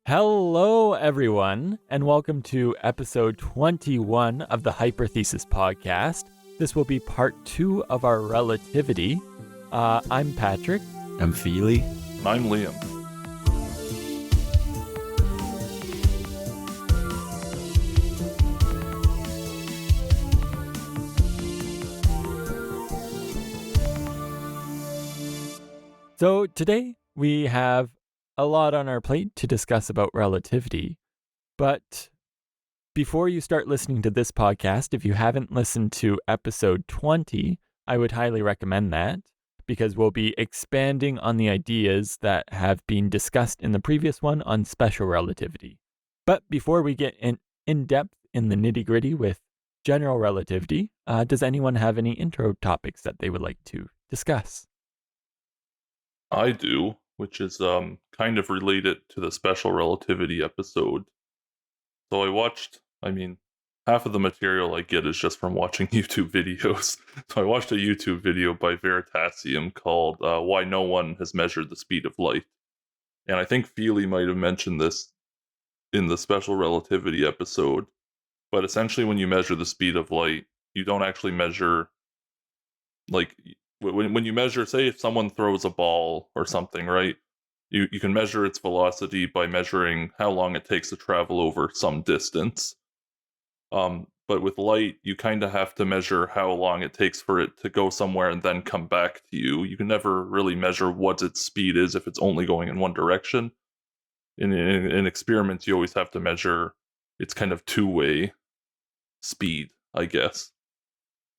Hello, everyone, and welcome to episode 21 of the Hyperthesis podcast. This will be part 2 of our relativity. I'm Patrick. I'm Feely. I'm Liam. So today we have a lot on our plate to discuss about relativity. But before you start listening to this podcast, if you haven't listened to episode 20, I would highly recommend that because we'll be expanding on the ideas that have been discussed in the previous one on special relativity. But before we get in depth in the nitty-gritty with general relativity, does anyone have any intro topics that they would like to discuss? I do, which is kind of related to the special relativity episode. So I watched, half of the material I get is just from watching YouTube videos. So I watched a YouTube video by Veritasium called Why No One Has Measured the Speed of Light. And I think Feely might have mentioned this in the special relativity episode. But essentially when you measure the speed of light, you don't actually measure, like, when you measure, say if someone throws a ball or something, right? You can measure its velocity by measuring how long it takes to travel over some distance. But with light, you kind of have to measure how long it takes for it to go somewhere and then come back to you. You can never really measure what its speed is if it's only going in one direction. In experiments, you always have to measure its kind of two-way speed, I guess.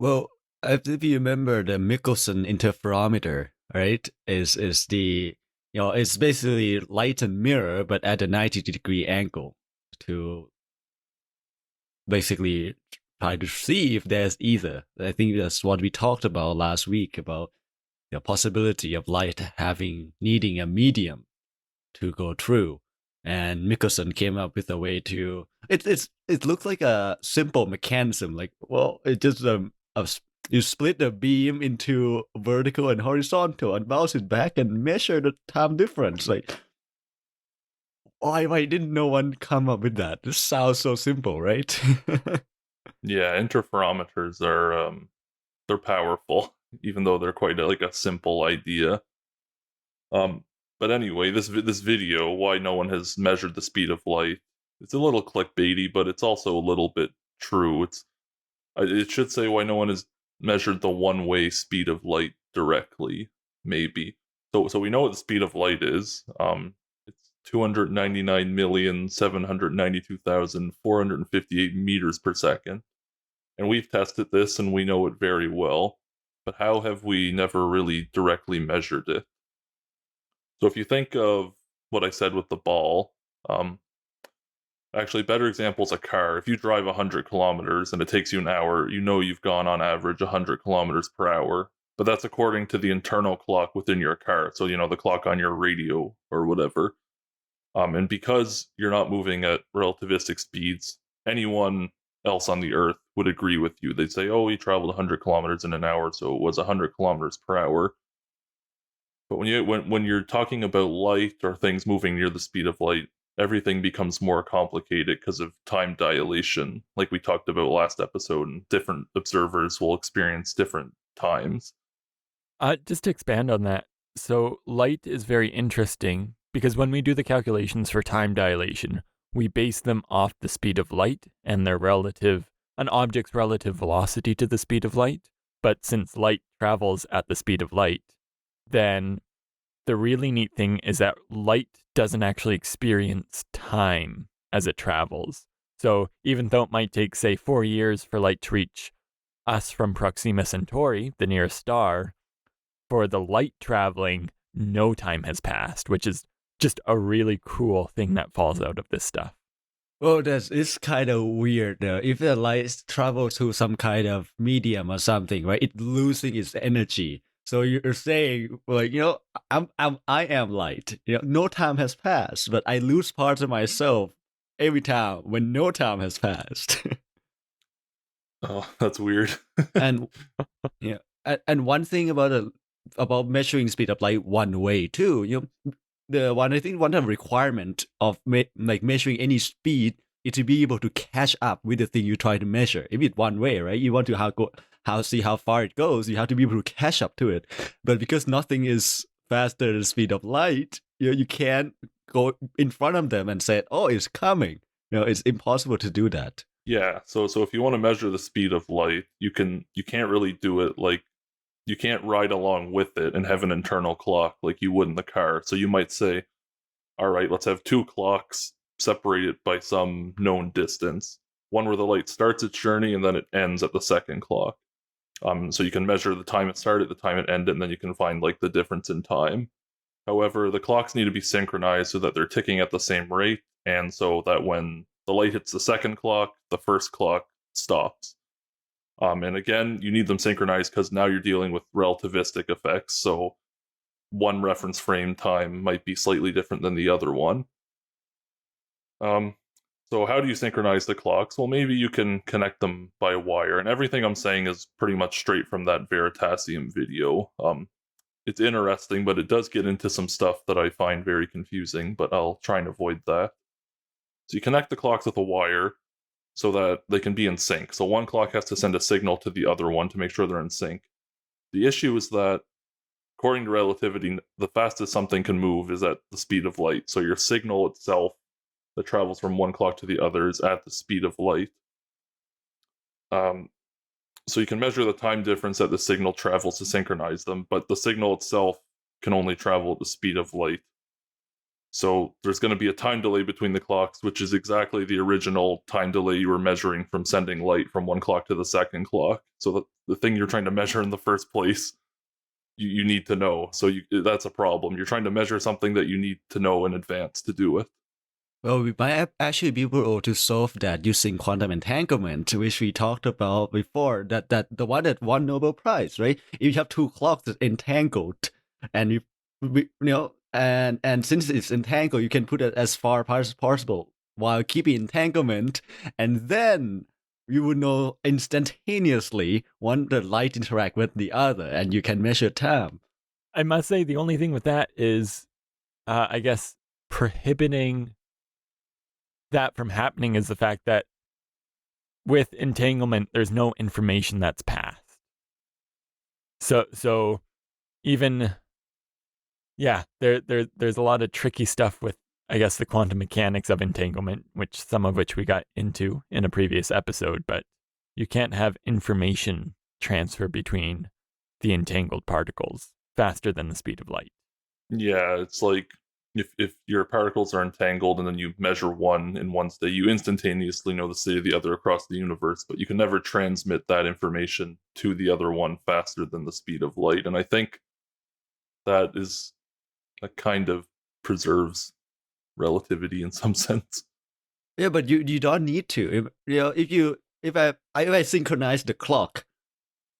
Well, if you remember the Michelson interferometer, right, is the, it's basically light and mirror, but at a 90-degree angle to basically try to see if there's either. I think that's what we talked about last week about the possibility of light needing a medium to go through. And Michelson came up with a way to it looks like a simple mechanism. Like, well, it just you split the beam into vertical and horizontal and bounce it back and measure the time difference. Like, why didn't no one come up with that? This sounds so simple, right? Yeah, interferometers are they're powerful, even though they're quite a simple idea. But anyway, this video, why no one has measured the speed of light, it's a little clickbaity, but it's also a little bit true. It should say why no one has measured the one-way speed of light directly, maybe. So we know what the speed of light is. It's 299,792,458 meters per second. And we've tested this and we know it very well. But how have we never really directly measured it? So if you think of what I said with the ball, actually, better example is a car. If you drive 100 kilometers and it takes you an hour, you know you've gone on average 100 kilometers per hour. But that's according to the internal clock within your car. So, the clock on your radio or whatever. And because you're not moving at relativistic speeds, anyone else on the Earth would agree with you. They'd say, oh, he traveled 100 kilometers in an hour, so it was 100 kilometers per hour. But when you're talking about light or things moving near the speed of light, everything becomes more complicated because of time dilation, like we talked about last episode, and different observers will experience different times. Just to expand on that, so light is very interesting because when we do the calculations for time dilation, we base them off the speed of light and an object's relative velocity to the speed of light. But since light travels at the speed of light, then the really neat thing is that light doesn't actually experience time as it travels. So even though it might take, say, 4 years for light to reach us from Proxima Centauri, the nearest star, for the light traveling, no time has passed, which is just a really cool thing that falls out of this stuff. Well, it's kind of weird though. If the light travels through some kind of medium or something, right? It's losing its energy. So you're saying, like, I am light. No time has passed, but I lose parts of myself every time when no time has passed. Oh, that's weird. And and one thing about measuring speed of light one way too. I think one of the requirement of like measuring any speed is to be able to catch up with the thing you try to measure. If it's one way, right? You want to see how far it goes. You have to be able to catch up to it. But because nothing is faster than the speed of light, you can't go in front of them and say, "Oh, it's coming." It's impossible to do that. Yeah, so if you want to measure the speed of light, you can't really do it like you can't ride along with it and have an internal clock like you would in the car. So you might say, all right, let's have two clocks separated by some known distance. One where the light starts its journey and then it ends at the second clock. So you can measure the time it started, the time it ended, and then you can find like the difference in time. However, the clocks need to be synchronized so that they're ticking at the same rate, and so that when the light hits the second clock, the first clock stops. And again, you need them synchronized because now you're dealing with relativistic effects. So one reference frame time might be slightly different than the other one. So how do you synchronize the clocks? Well, maybe you can connect them by a wire, and everything I'm saying is pretty much straight from that Veritasium video. It's interesting, but it does get into some stuff that I find very confusing, but I'll try and avoid that. So you connect the clocks with a wire so that they can be in sync. So one clock has to send a signal to the other one to make sure they're in sync. The issue is that, according to relativity, the fastest something can move is at the speed of light. So your signal itself that travels from one clock to the other is at the speed of light. So you can measure the time difference that the signal travels to synchronize them, but the signal itself can only travel at the speed of light. So there's going to be a time delay between the clocks, which is exactly the original time delay you were measuring from sending light from one clock to the second clock. So the thing you're trying to measure in the first place, you need to know. So that's a problem. You're trying to measure something that you need to know in advance to do it. Well, we might actually be able to solve that using quantum entanglement, which we talked about before. That the one that won Nobel Prize, right? If you have two clocks that entangled, and and since it's entangled, you can put it as far apart as possible while keeping entanglement, and then you would know instantaneously when the light interact with the other, and you can measure time. I must say the only thing with that is, I guess, prohibiting that from happening is the fact that with entanglement, there's no information that's passed. So even, yeah, there's a lot of tricky stuff with, I guess, the quantum mechanics of entanglement, some of which we got into in a previous episode, but you can't have information transfer between the entangled particles faster than the speed of light. Yeah, it's like if your particles are entangled and then you measure one in one state, you instantaneously know the state of the other across the universe, but you can never transmit that information to the other one faster than the speed of light. And I think that kind of preserves relativity in some sense. Yeah, but you don't need to. If I synchronize the clock,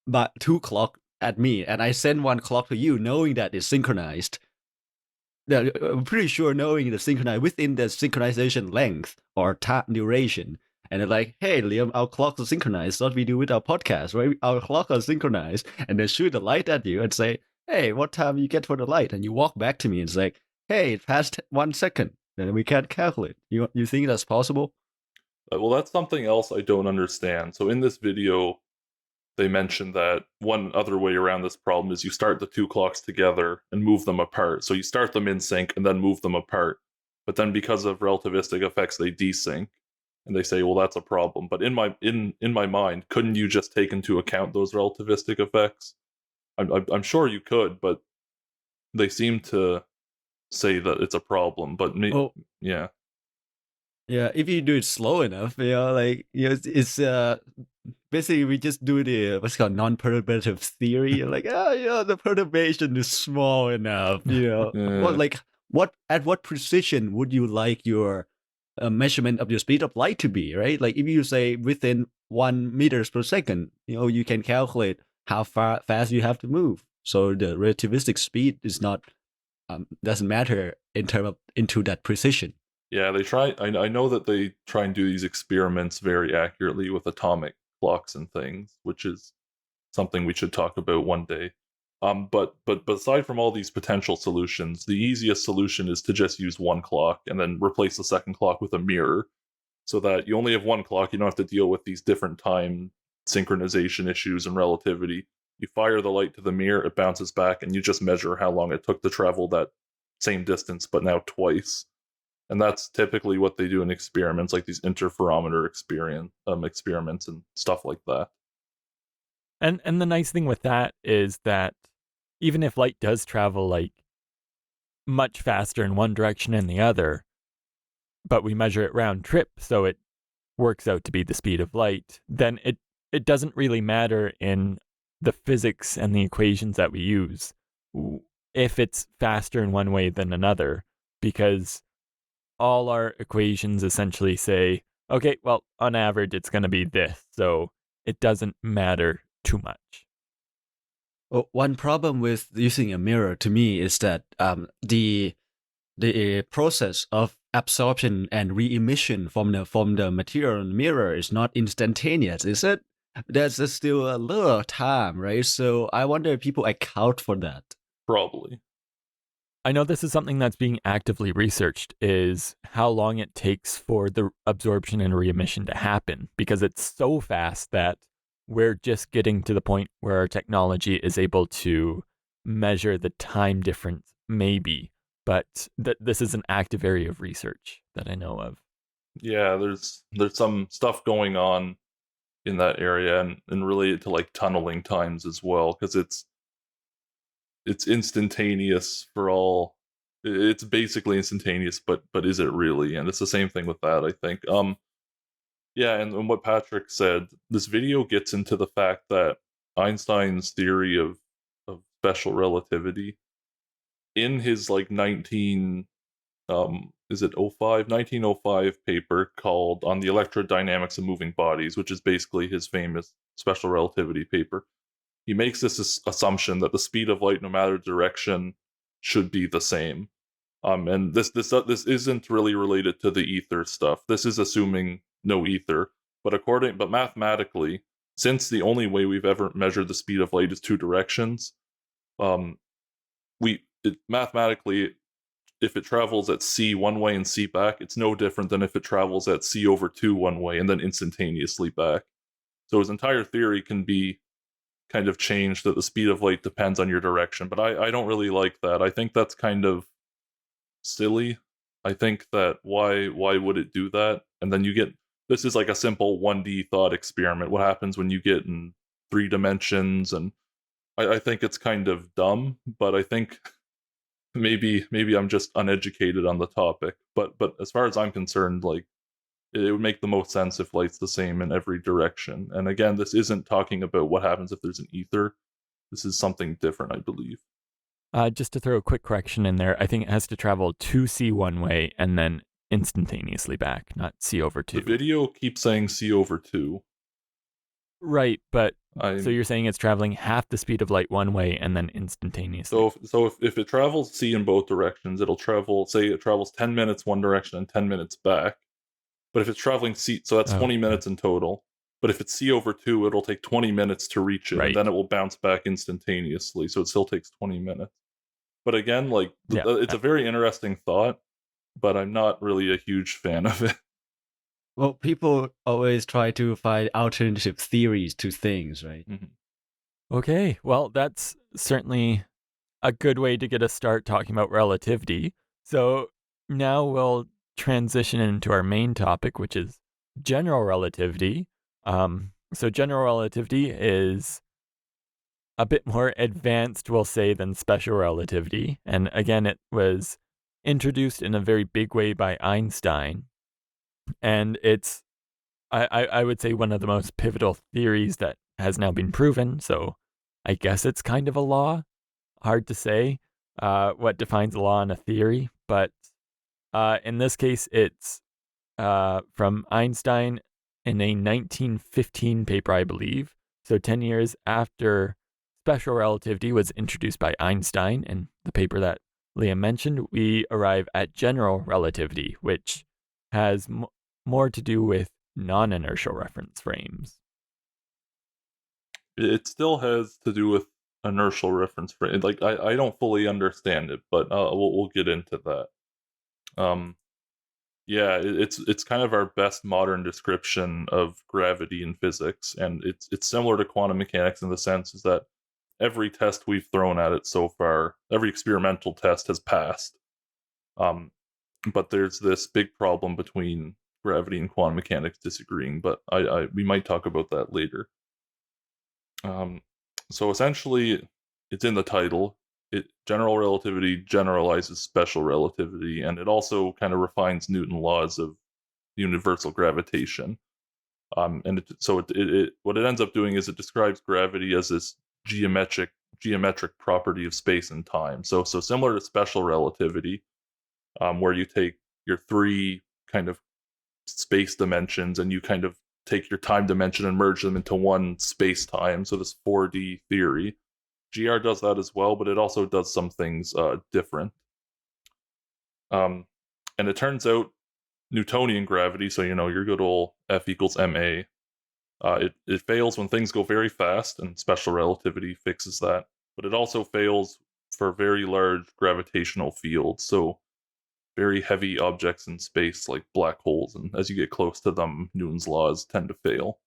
but two clock at me, and I send one clock to you, knowing that it's synchronized. I'm pretty sure knowing the synchronized within the synchronization length or time duration, and they're like, "Hey, Liam, our clocks are synchronized. What we do with our podcast, right? Our clocks are synchronized," and they shoot the light at you and say, "Hey, what time you get for the light?" And you walk back to me and say, "Hey, it passed 1 second." Then we can't calculate. You think that's possible? Well, that's something else I don't understand. So in this video, they mentioned that one other way around this problem is you start the two clocks together and move them apart. So you start them in sync and then move them apart. But then because of relativistic effects, they desync. And they say, well, that's a problem. But in my mind, couldn't you just take into account those relativistic effects? I'm sure you could, but they seem to say that it's a problem. But yeah. Yeah, if you do it slow enough, it's basically we just do the what's called non-perturbative theory. Like, the perturbation is small enough. Well, like at what precision would you like your measurement of your speed of light to be, right? Like if you say within 1 meters per second, you can calculate how fast you have to move. So the relativistic speed is not doesn't matter into that precision. Yeah, they try. I know that they try and do these experiments very accurately with atomic clocks and things, which is something we should talk about one day. But aside from all these potential solutions, the easiest solution is to just use one clock and then replace the second clock with a mirror, so that you only have one clock. You don't have to deal with these different time synchronization issues and relativity. You fire the light to the mirror, it bounces back, and you just measure how long it took to travel that same distance, but now twice. And that's typically what they do in experiments, like these interferometer experiments and stuff like that. And the nice thing with that is that even if light does travel like much faster in one direction than the other, but we measure it round trip, so it works out to be the speed of light, then it doesn't really matter in the physics and the equations that we use if it's faster in one way than another, because all our equations essentially say, okay, well, on average, it's going to be this. So it doesn't matter too much. Well, one problem with using a mirror to me is that the process of absorption and re-emission from the material in the mirror is not instantaneous, is it? There's still a little time, right? So I wonder if people account for that. Probably. I know this is something that's being actively researched, is how long it takes for the absorption and re-emission to happen, because it's so fast that we're just getting to the point where our technology is able to measure the time difference, maybe, but this is an active area of research that I know of. Yeah, there's some stuff going on in that area, and related to like tunneling times as well, because it's instantaneous for all. It's basically instantaneous, but is it really? And it's the same thing with that, I think. Yeah, and what Patrick said, this video gets into the fact that Einstein's theory of special relativity, in his like 19 is it 1905 paper called On the Electrodynamics of Moving Bodies, which is basically his famous special relativity paper. He makes this assumption that the speed of light, no matter direction, should be the same. And this isn't really related to the ether stuff. This is assuming no ether. But mathematically, since the only way we've ever measured the speed of light is two directions, um, mathematically, if it travels at c one way and c back, it's no different than if it travels at c/2 one way and then instantaneously back. So his entire theory can be kind of changed, that the speed of light depends on your direction. But I don't really like that. I think that's kind of silly. I think that why would it do that? And then you get, this is like a simple 1D thought experiment. What happens when you get in 3 dimensions? And I think it's kind of dumb, but I think maybe I'm just uneducated on the topic. But as far as I'm concerned, like, it would make the most sense if light's the same in every direction. And again, this isn't talking about what happens if there's an ether. This is something different, I believe. Just to throw a quick correction in there, I think it has to travel 2c one way and then instantaneously back, not c/2. The video keeps saying c/2. Right, but so you're saying it's traveling half the speed of light one way and then instantaneously. So if it travels c in both directions, it'll travel, say it travels 10 minutes one direction and 10 minutes back. But if it's traveling c, so that's 20 minutes in total. But if it's c/2, it'll take 20 minutes to reach it, and then it will bounce back instantaneously. So it still takes 20 minutes. But again, like, it's a very interesting thought, but I'm not really a huge fan of it. Well, people always try to find alternative theories to things, right? Mm-hmm. Okay, well, that's certainly a good way to get us start talking about relativity. So now we'll transition into our main topic, which is general relativity. So general relativity is a bit more advanced, we'll say, than special relativity. And again, it was introduced in a very big way by Einstein. And it's, I would say, one of the most pivotal theories that has now been proven. So I guess it's kind of a law. Hard to say what defines a law and a theory. But in this case, it's from Einstein in a 1915 paper, I believe. So 10 years after special relativity was introduced by Einstein in the paper that Liam mentioned, we arrive at general relativity, which has more to do with non-inertial reference frames. It still has to do with inertial reference frame. Like I don't fully understand it, but we'll get into that. Um, yeah, it's kind of our best modern description of gravity in physics, and it's similar to quantum mechanics in the sense is that every test we've thrown at it so far, every experimental test has passed. Um, but there's this big problem between gravity and quantum mechanics disagreeing. But we might talk about that later. Um, so essentially, it's in the title. General relativity generalizes special relativity, and it also kind of refines Newton laws of universal gravitation. And what it ends up doing is it describes gravity as this geometric property of space and time. So similar to special relativity, where you take your three kind of space dimensions and you kind of take your time dimension and merge them into one space time. So this 4D theory. GR does that as well, but it also does some things different. And it turns out Newtonian gravity, so your good old F equals ma, it fails when things go very fast, and special relativity fixes that. But it also fails for very large gravitational fields, so very heavy objects in space like black holes, and as you get close to them, Newton's laws tend to fail.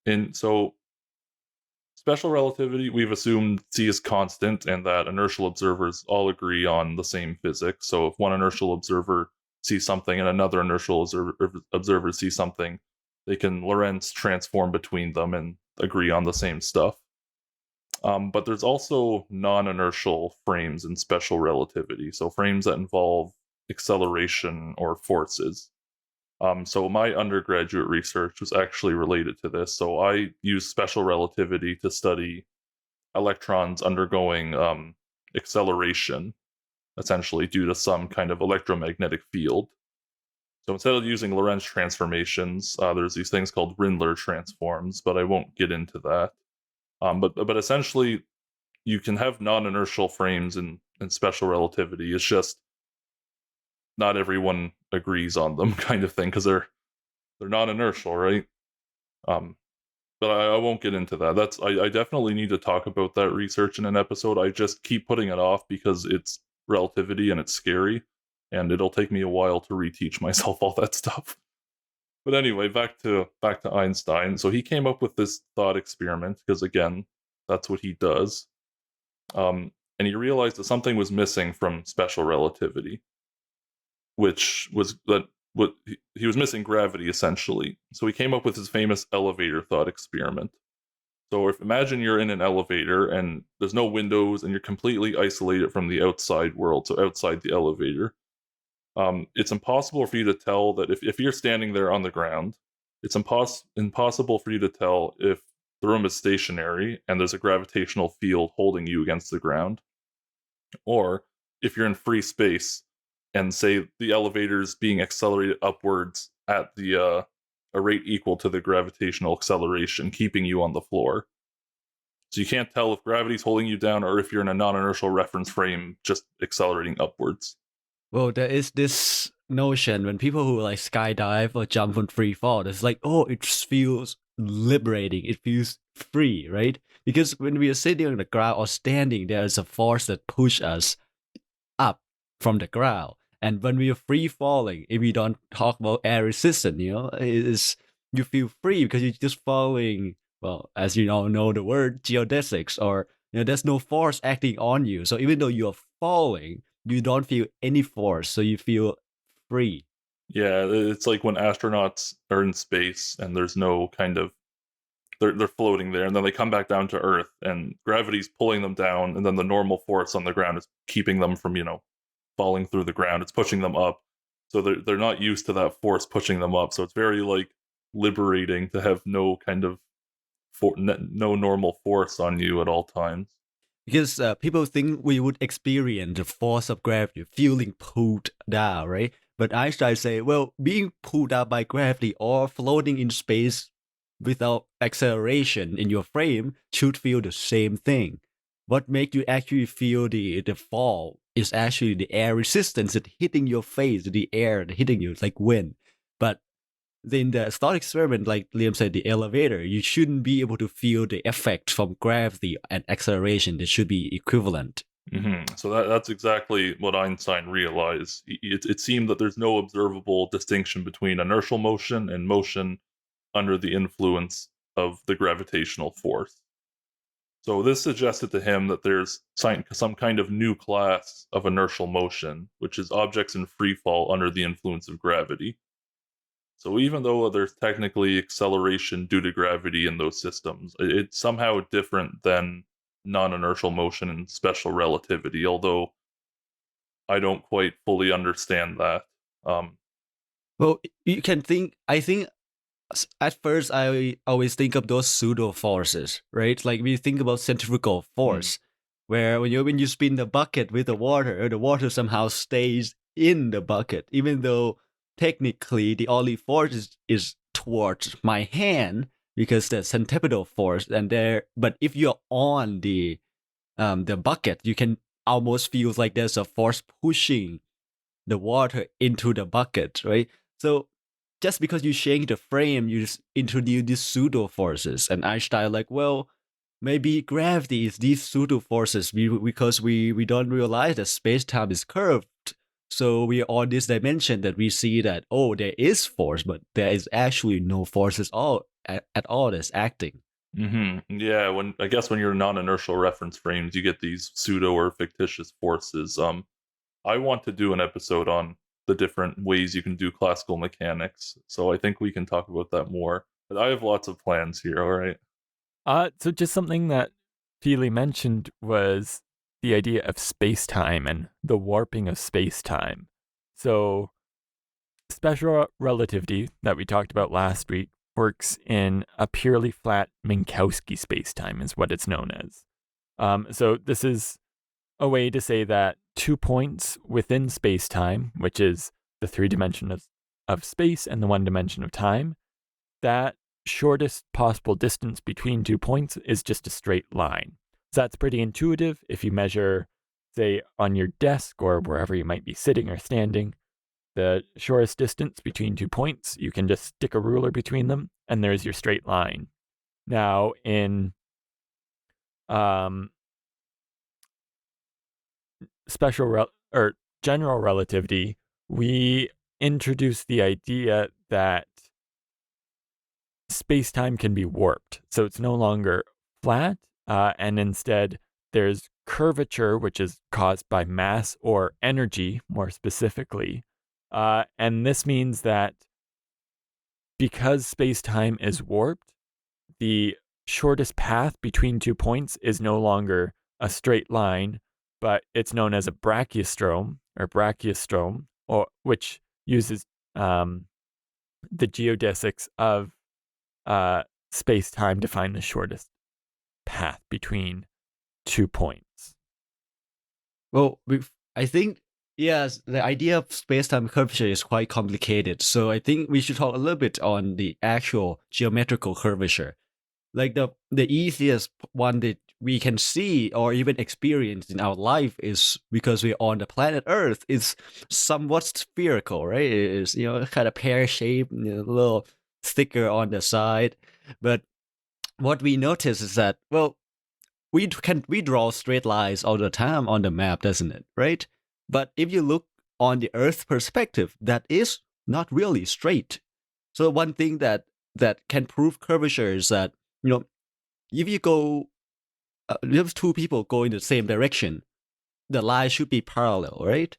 And so special relativity, we've assumed C is constant and that inertial observers all agree on the same physics. So if one inertial observer sees something and another inertial observer sees something, they can Lorentz transform between them and agree on the same stuff. But there's also non-inertial frames in special relativity, so frames that involve acceleration or forces. So my undergraduate research was actually related to this. So I used special relativity to study electrons undergoing acceleration, essentially due to some kind of electromagnetic field. So instead of using Lorentz transformations, there's these things called Rindler transforms, but I won't get into that. But essentially, you can have non-inertial frames in special relativity. It's just not everyone agrees on them, kind of thing, because they're non-inertial, right? Um, but I won't get into that. I definitely need to talk about that research in an episode. I just keep putting it off because it's relativity and it's scary, and it'll take me a while to reteach myself all that stuff. But anyway, back to Einstein. So he came up with this thought experiment because again, that's what he does. And he realized that something was missing from special relativity, which was that what he was missing gravity essentially. So he came up with his famous elevator thought experiment. So if imagine you're in an elevator and there's no windows and you're completely isolated from the outside world, so outside the elevator, it's impossible for you to tell that if you're standing there on the ground, it's impossible for you to tell if the room is stationary and there's a gravitational field holding you against the ground, or if you're in free space and say the elevator's being accelerated upwards at a rate equal to the gravitational acceleration, keeping you on the floor. So you can't tell if gravity's holding you down or if you're in a non-inertial reference frame just accelerating upwards. Well, there is this notion when people who like skydive or jump from free fall, it's like, oh, it feels liberating. It feels free, right? Because when we are sitting on the ground or standing, there is a force that pushes us up from the ground. And when we are free falling, if we don't talk about air resistance, you feel free because you're just falling. Well, as you all know the word geodesics, or there's no force acting on you. So even though you're falling, you don't feel any force, so you feel free. Yeah, it's like when astronauts are in space and there's no kind of they're floating there and then they come back down to Earth and gravity's pulling them down and then the normal force on the ground is keeping them from, falling through the ground. It's pushing them up. So they're not used to that force pushing them up. So it's very like liberating to have no kind of no normal force on you at all times. Because people think we would experience the force of gravity, feeling pulled down, right? But Einstein say, well, being pulled down by gravity or floating in space without acceleration in your frame should feel the same thing. What makes you actually feel the fall is actually the air resistance that hitting your face, the air that hitting you, it's like wind. But in the thought experiment, like Liam said, the elevator, you shouldn't be able to feel the effect from gravity and acceleration. They should be equivalent. So that's exactly what Einstein realized. It seemed that there's no observable distinction between inertial motion and motion under the influence of the gravitational force. So this suggested to him that there's some kind of new class of inertial motion, which is objects in free fall under the influence of gravity. So even though there's technically acceleration due to gravity in those systems, it's somehow different than non-inertial motion and special relativity, although I don't quite fully understand that. Um, Well, you can think, I think at first I always think of those pseudo forces, right? Like we think about centrifugal force, where when you spin the bucket with the water somehow stays in the bucket, even though technically the only force is towards my hand because the centripetal force and there. But if you're on the bucket, you can almost feel like there's a force pushing the water into the bucket, right? So just because you change the frame, you just introduce these pseudo forces. And Einstein like, well, maybe gravity is these pseudo forces because we don't realize that space time is curved. So we are on this dimension that we see that there is force, but there is actually no forces at all that's acting. Yeah, when you're non-inertial reference frames, you get these pseudo or fictitious forces. I want to do an episode on the different ways you can do classical mechanics, so I think we can talk about that more. But I have lots of plans here, all right? So just something that Feely mentioned was the idea of space-time and the warping of space-time. So special relativity that we talked about last week works in a purely flat Minkowski space-time is what it's known as. So this is a way to say that 2 points within space-time, which is the 3 dimensions of space and the 1 dimension of time, that shortest possible distance between 2 points is just a straight line. So that's pretty intuitive. If you measure, say, on your desk or wherever you might be sitting or standing, the shortest distance between 2 points, you can just stick a ruler between them, and there's your straight line. Now, in or general relativity, we introduce the idea that space-time can be warped. So it's no longer flat, and instead there's curvature, which is caused by mass or energy, more specifically. And this means that because space-time is warped, the shortest path between 2 points is no longer a straight line, but it's known as a brachiostrome, or which uses the geodesics of space-time to find the shortest path between 2 points. Well, I think, yes, the idea of space-time curvature is quite complicated. So I think we should talk a little bit on the actual geometrical curvature. Like the easiest one that we can see or even experience in our life is because we're on the planet Earth. It's somewhat spherical, right? It's kind of pear shaped, little sticker on the side. But what we notice is that, well, we draw straight lines all the time on the map, doesn't it? Right? But if you look on the Earth perspective, that is not really straight. So one thing that can prove curvature is that if you go, if 2 people go in the same direction, the line should be parallel, right?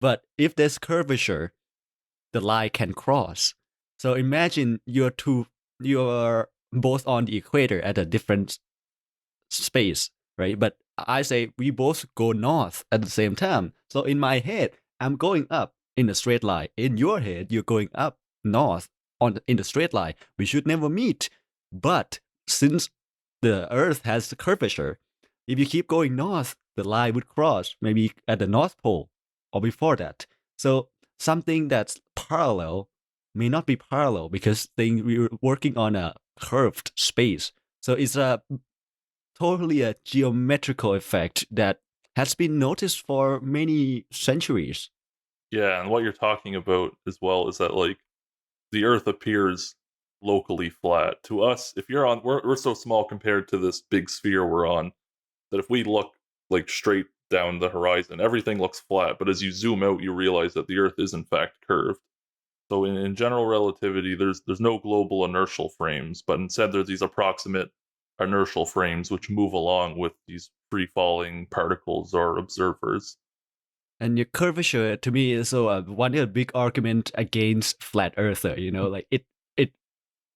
But if there's curvature, the line can cross. So imagine you're both on the equator at a different space, right? But I say we both go north at the same time. So in my head, I'm going up in a straight line. In your head, you're going up north in the straight line. We should never meet. But since the Earth has the curvature, if you keep going north, the line would cross maybe at the North Pole or before that. So something that's parallel may not be parallel because we're working on a curved space. So it's totally a geometrical effect that has been noticed for many centuries. Yeah, and what you're talking about as well is that, like, the Earth appears locally flat. To us, if you're on, we're so small compared to this big sphere we're on, that if we look like straight down the horizon, everything looks flat. But as you zoom out, you realize that the Earth is in fact curved. So in general relativity, there's no global inertial frames, but instead there's these approximate inertial frames which move along with these free falling particles or observers. And your curvature to me is so one of the big argument against flat earther. Like it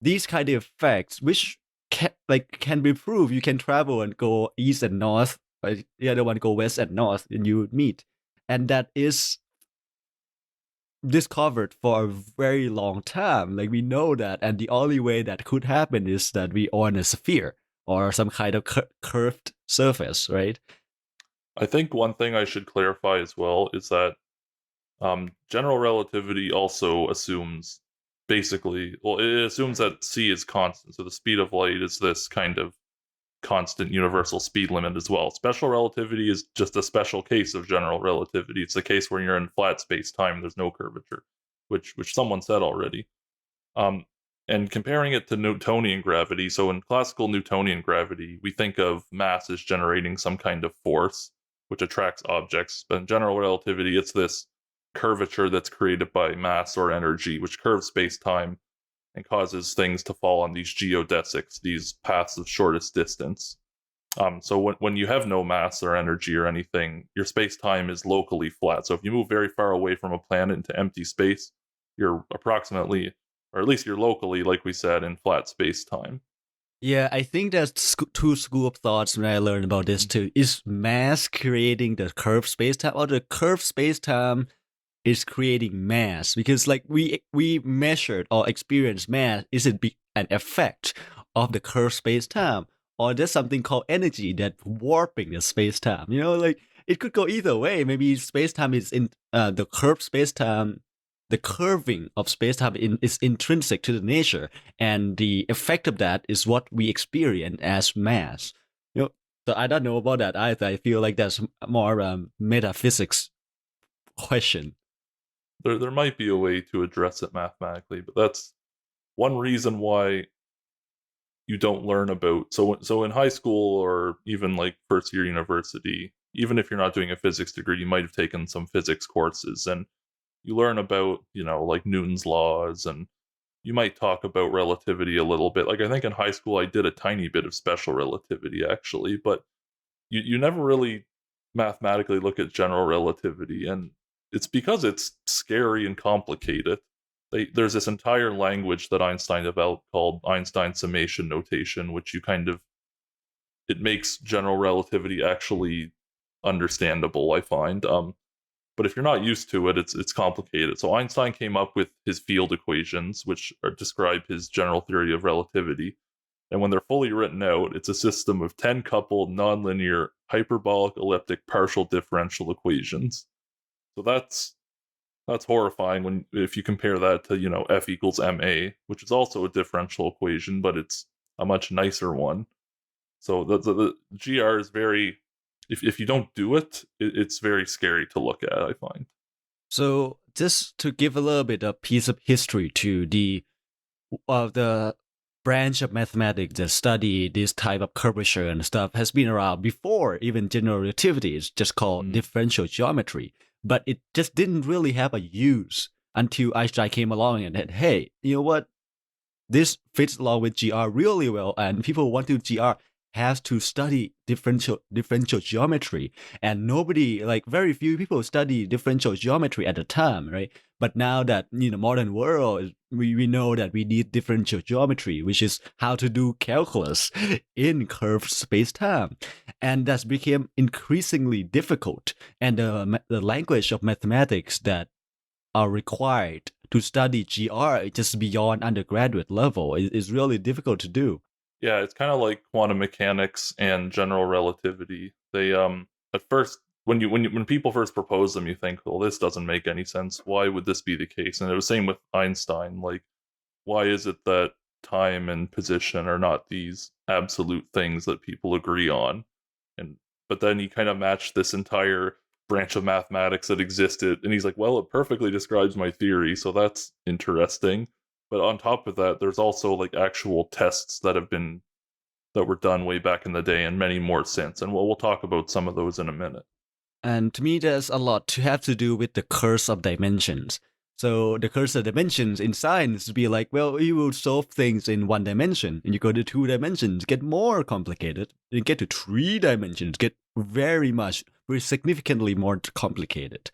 these kind of effects which can be proved. You can travel and go east and north, but the other one go west and north, and you meet, and that is discovered for a very long time. Like we know that, and the only way that could happen is that we on a sphere or some kind of curved surface, right? I think one thing I should clarify as well is that general relativity also assumes basically, well, it assumes that c is constant. So the speed of light is this kind of constant universal speed limit as well. Special relativity is just a special case of general relativity. It's a case where you're in flat space time, there's no curvature, which someone said already. Um, and comparing it to Newtonian gravity, so in classical Newtonian gravity, we think of mass as generating some kind of force which attracts objects. But in general relativity, it's this curvature that's created by mass or energy, which curves space time and causes things to fall on these geodesics, these paths of shortest distance. So when you have no mass or energy or anything, your space time is locally flat. So if you move very far away from a planet into empty space, you're approximately, or at least you're locally, like we said, in flat space time. Yeah, I think there's two school of thoughts when I learned about this too. Is mass creating the curved space-time, or the curved space-time is creating mass? Because like we measured or experienced mass, is it an effect of the curved space-time, or there's something called energy that warping the space-time? Like it could go either way. Maybe space-time is in the curved space-time. The curving of space-time is intrinsic to the nature, and the effect of that is what we experience as mass. So I don't know about that either. I feel like that's more metaphysics question. There might be a way to address it mathematically, but that's one reason why you don't learn about. So in high school or even like first year university, even if you're not doing a physics degree, you might have taken some physics courses, and you learn about, like Newton's laws, and you might talk about relativity a little bit. Like I think in high school I did a tiny bit of special relativity actually, but you never really mathematically look at general relativity, and it's because it's scary and complicated. There's this entire language that Einstein developed called Einstein summation notation, which it makes general relativity actually understandable, I find. But if you're not used to it, it's complicated. So Einstein came up with his field equations, which describe his general theory of relativity. And when they're fully written out, it's a system of 10 coupled nonlinear hyperbolic elliptic partial differential equations. So that's horrifying when if you compare that to, F equals ma, which is also a differential equation, but it's a much nicer one. So the GR is very, if you don't do it's very scary to look at, I find. So just to give a little bit of piece of history to the branch of mathematics that study this type of curvature and stuff has been around before even general relativity. It's just called differential geometry, but it just didn't really have a use until Einstein came along and said, hey, you know what? This fits along with GR really well, and people want to GR has to study differential geometry, and nobody, like very few people study differential geometry at the time, right? But now that modern world, we know that we need differential geometry, which is how to do calculus in curved space-time, and that's became increasingly difficult. And the language of mathematics that are required to study GR just beyond undergraduate level is really difficult to do. Yeah, it's kind of like quantum mechanics and general relativity. They at first when people first propose them, you think, well, this doesn't make any sense. Why would this be the case? And it was same with Einstein. Like, why is it that time and position are not these absolute things that people agree on? And but then he kind of matched this entire branch of mathematics that existed, and he's like, well, it perfectly describes my theory, so that's interesting. But on top of that, there's also like actual tests that were done way back in the day, and many more since. And we'll talk about some of those in a minute. And to me, there's a lot to have to do with the curse of dimensions. So the curse of dimensions in science would be like, well, you will solve things in 1 dimension, and you go to 2 dimensions, get more complicated. You get to 3 dimensions, get very significantly more complicated.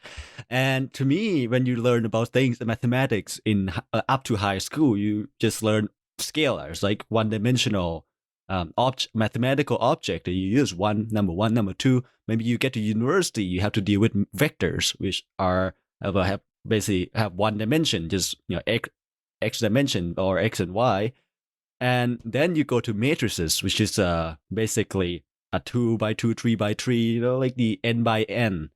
And to me, when you learn about things in mathematics in up to high school, you just learn scalars, like one-dimensional mathematical object that you use number 2. Maybe you get to university, you have to deal with vectors, which are basically have 1 dimension, just x dimension or x and y. And then you go to matrices, which is basically a 2 by 2, 3 by 3, like the n by n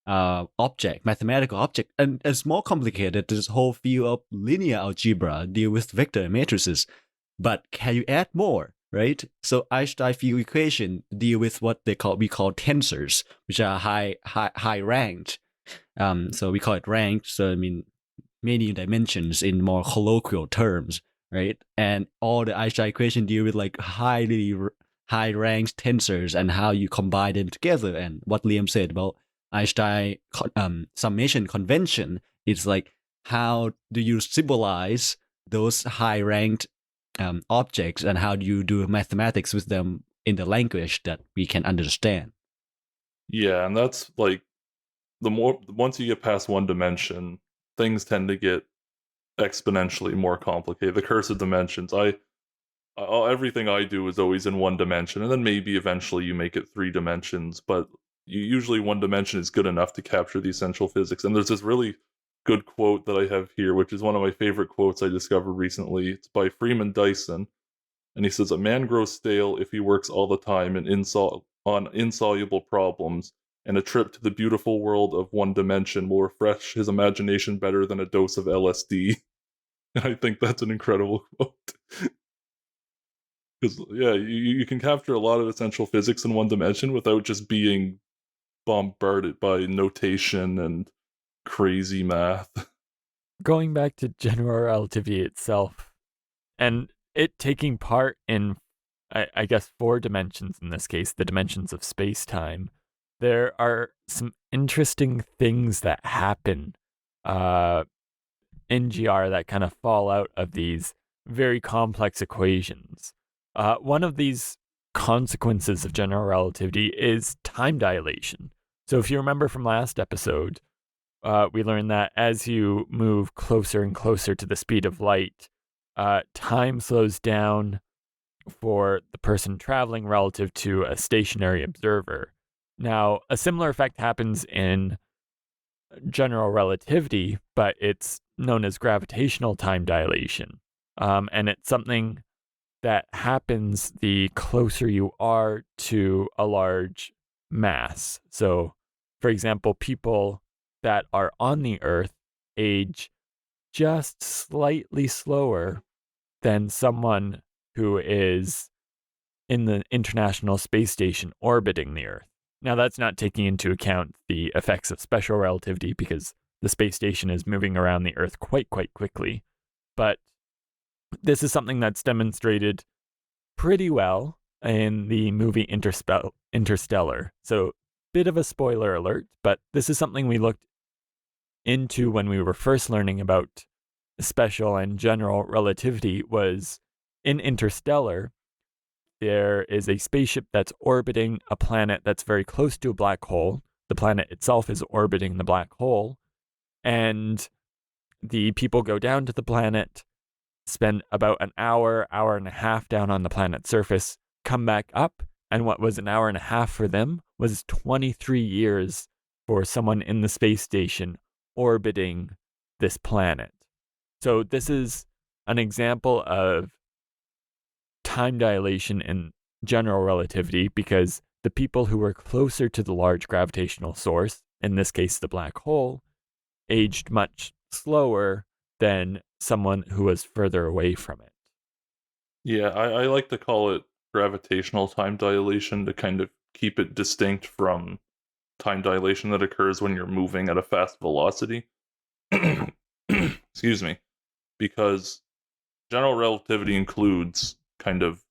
mathematical object. And it's more complicated. This whole field of linear algebra deal with vector matrices. But can you add more? Right? So Einstein field equation deal with what we call tensors, which are high ranked. So we call it ranked. So I mean, many dimensions in more colloquial terms, right? And all the Einstein equation deal with like high ranked tensors and how you combine them together. And what Liam said about Einstein summation convention is like, how do you symbolize those high ranked objects, and how do you do mathematics with them in the language that we can understand? Yeah, and that's like once you get past 1 dimension, things tend to get exponentially more complicated. The curse of dimensions. Everything I do is always in 1 dimension, and then maybe eventually you make it 3 dimensions, but usually 1 dimension is good enough to capture the essential physics. And there's this really good quote that I have here, which is one of my favorite quotes I discovered recently. It's by Freeman Dyson, and he says, "A man grows stale if he works all the time on insoluble problems, and a trip to the beautiful world of 1 dimension will refresh his imagination better than a dose of LSD." And I think that's an incredible quote. Because, yeah, you can capture a lot of essential physics in 1 dimension without just being bombarded by notation and crazy math. Going back to general relativity itself, and it taking part in, I guess, 4 dimensions in this case, the dimensions of space-time, there are some interesting things that happen in GR that kind of fall out of these very complex equations. One of these consequences of general relativity is time dilation. So if you remember from last episode, we learned that as you move closer and closer to the speed of light, time slows down for the person traveling relative to a stationary observer. Now, a similar effect happens in general relativity, but it's known as gravitational time dilation. And it's something that happens the closer you are to a large mass. So, for example, people that are on the Earth age just slightly slower than someone who is in the International Space Station orbiting the Earth. Now, that's not taking into account the effects of special relativity, because the space station is moving around the Earth quite quickly. But this is something that's demonstrated pretty well in the movie Interstellar. So, bit of a spoiler alert, but this is something we looked into when we were first learning about special and general relativity. Was in Interstellar, there is a spaceship that's orbiting a planet that's very close to a black hole. The planet itself is orbiting the black hole, and the people go down to the planet, spend about an hour and a half down on the planet's surface, come back up, and what was an hour and a half for them was 23 years for someone in the space station orbiting this planet. So this is an example of time dilation in general relativity, because the people who were closer to the large gravitational source, in this case the black hole, aged much slower than someone who was further away from it. Yeah, I like to call it gravitational time dilation to kind of keep it distinct from time dilation that occurs when you're moving at a fast velocity. Excuse me. Because general relativity includes kind of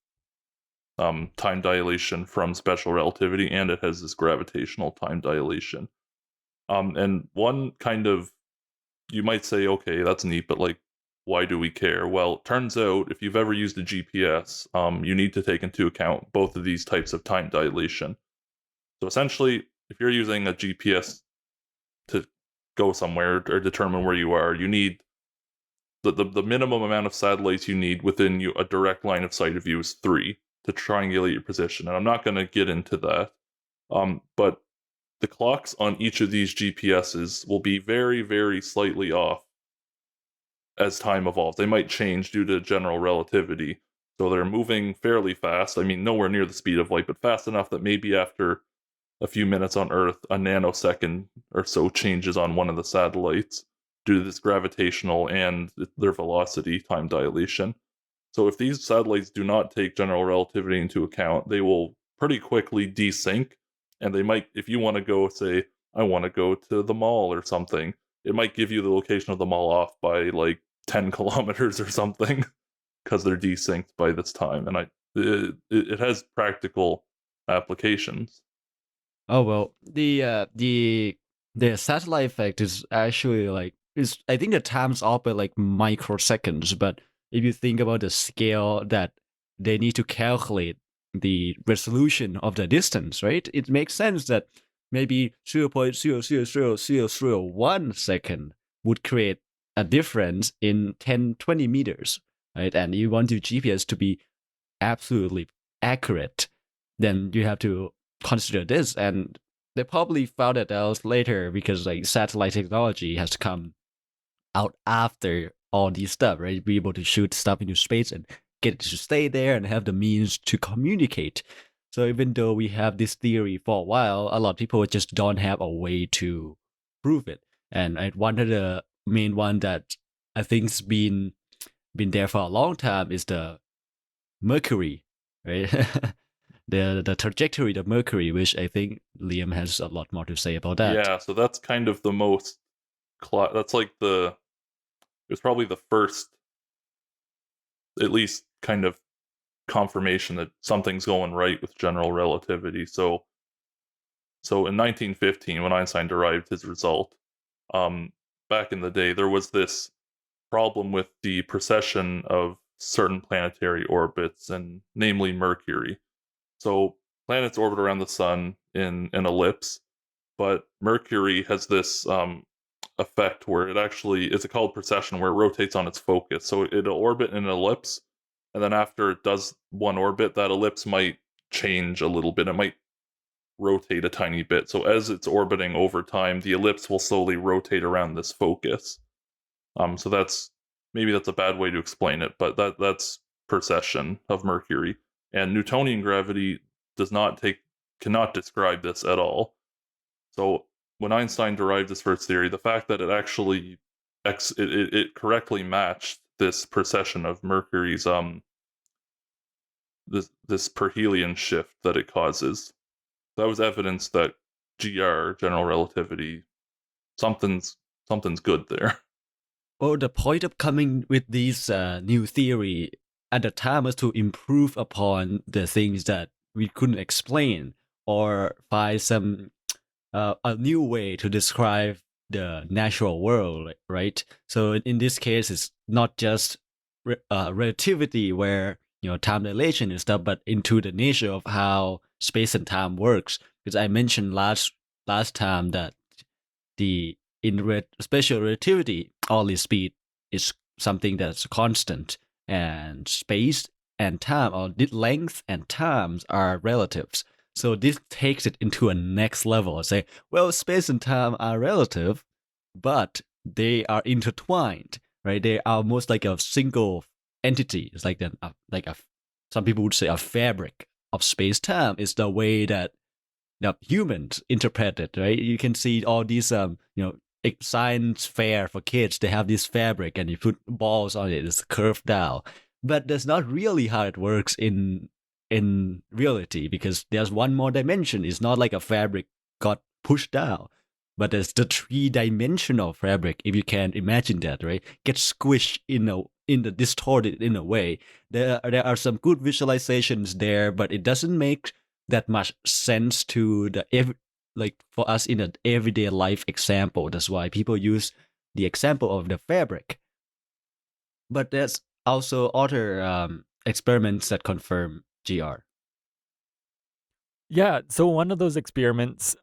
time dilation from special relativity, and it has this gravitational time dilation. And one kind of, you might say, okay, that's neat, but like, why do we care? Well, it turns out if you've ever used a GPS, you need to take into account both of these types of time dilation. So essentially, if you're using a GPS to go somewhere or determine where you are, you need the minimum amount of satellites you need within a direct line of sight of you is 3 to triangulate your position. And I'm not going to get into that. But the clocks on each of these GPSs will be very, very slightly off as time evolves. They might change due to general relativity. So they're moving fairly fast. I mean, nowhere near the speed of light, but fast enough that maybe after a few minutes on Earth, a nanosecond or so changes on one of the satellites due to this gravitational and their velocity time dilation. So if these satellites do not take general relativity into account, they will pretty quickly desync. And they might, if you want to go, say, I want to go to the mall or something, it might give you the location of the mall off by like 10 kilometers or something because they're desynced by this time. And it has practical applications. Oh well, the satellite effect is actually like is I think the times orbit like microseconds, but if you think about the scale that they need to calculate the resolution of the distance, right? It makes sense that maybe 0.0000001 second would create a difference in 10-20 meters, right? And you want your GPS to be absolutely accurate, then you have to consider this. And they probably found it out later because like satellite technology has come out after all these stuff, right? Be able to shoot stuff into space and get it to stay there and have the means to communicate. So even though we have this theory for a while, a lot of people just don't have a way to prove it. And one of the main one that I think's been there for a long time is the Mercury, right? the trajectory of Mercury, which I think Liam has a lot more to say about that. Yeah, so that's kind of the most, that's like it's probably the first, at least kind of confirmation that something's going right with general relativity. So in 1915, when Einstein derived his result, back in the day, there was this problem with the precession of certain planetary orbits, and namely Mercury. So planets orbit around the sun in an ellipse, but Mercury has this effect where it actually, it's called precession, where it rotates on its focus. So it'll orbit in an ellipse, and then after it does one orbit, that ellipse might change a little bit. It might rotate a tiny bit. So as it's orbiting over time, the ellipse will slowly rotate around this focus. So that's a bad way to explain it, but that's precession of Mercury. And Newtonian gravity cannot describe this at all. So when Einstein derived his first theory, the fact that it actually it correctly matched this precession of Mercury's this perihelion shift that it causes, that was evidence that general relativity, something's good there. Well, the point of coming with this new theory at the time was to improve upon the things that we couldn't explain or find some a new way to describe the natural world, right? So in this case, it's not just relativity where time dilation and stuff, but into the nature of how space and time works. Because I mentioned last time that in special relativity, all the speed is something that's constant, and space and time, or length and times, are relatives. So this takes it into a next level. Say, well, space and time are relative, but they are intertwined, right? They are almost like a single entity. It's like some people would say a fabric of space time is the way that humans interpret it, right? You can see all these science fair for kids. They have this fabric, and you put balls on it. It's curved down, but that's not really how it works in reality, because there's one more dimension. It's not like a fabric got pushed down, but there's the 3-dimensional fabric, if you can imagine that, right? Gets squished in in the distorted in a way. There are some good visualizations there, but it doesn't make that much sense to like for us in an everyday life example. That's why people use the example of the fabric. But there's also other experiments that confirm GR. Yeah, so one of those experiments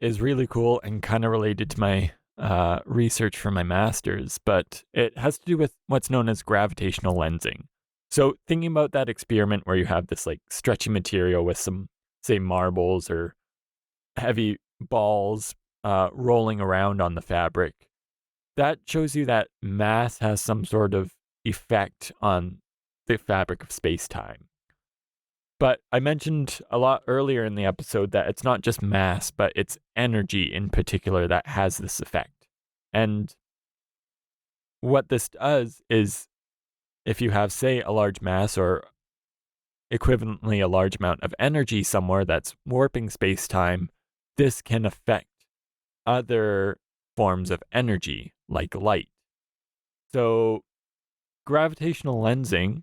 is really cool and kind of related to my research for my master's, but it has to do with what's known as gravitational lensing. So thinking about that experiment where you have this like stretchy material with some, say, marbles or heavy balls rolling around on the fabric, that shows you that mass has some sort of effect on the fabric of space-time. But I mentioned a lot earlier in the episode that it's not just mass, but it's energy in particular that has this effect. And what this does is if you have, say, a large mass or equivalently a large amount of energy somewhere that's warping space time, this can affect other forms of energy like light. So, gravitational lensing